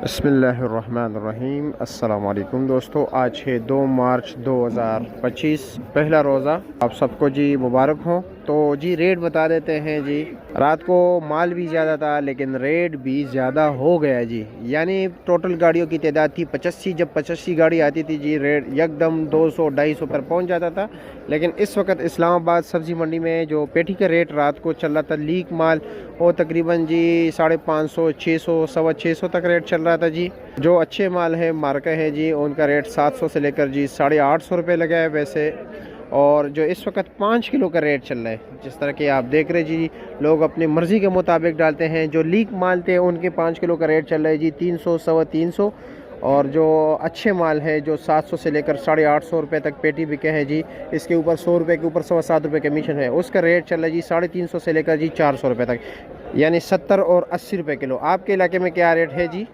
बिस्मिल्लाहिर्रहमानिर्रहीम। अस्सलाम वालेकुम दोस्तों, आज है 2 मार्च 2025, पहला रोज़ा। आप सबको जी मुबारक हो। तो जी रेट बता देते हैं जी। रात को माल भी ज़्यादा था लेकिन रेट भी ज़्यादा हो गया जी। यानी टोटल गाड़ियों की तादाद थी 85। जब 85 गाड़ी आती थी जी रेट एकदम 200-250 पर पहुंच जाता था। लेकिन इस वक्त इस्लामाबाद सब्ज़ी मंडी में जो पेटी का रेट रात को चल रहा था, लीक माल वो तकरीबन जी 550, 600, 625 तक रेट चल रहा था जी। जो अच्छे माल है मार्का है जी, उनका रेट 700 से लेकर जी 850 रुपये लगा है वैसे। और जो इस वक्त 5 किलो का रेट चल रहा है, जिस तरह के आप देख रहे जी, लोग अपनी मर्ज़ी के मुताबिक डालते हैं। जो लीक माल थे उनके 5 किलो का रेट चल रहा है जी 300, 350। और जो अच्छे माल है जो 700 से लेकर 850 रुपये तक पेटी बिके हैं जी, इसके ऊपर 100 रुपये के ऊपर 7.25 रुपये कमीशन है, उसका रेट चल रहा है जी 350 से लेकर जी 400 रुपये तक, यानी 70 और 80 रुपये किलो। आपके इलाके में क्या रेट है जी?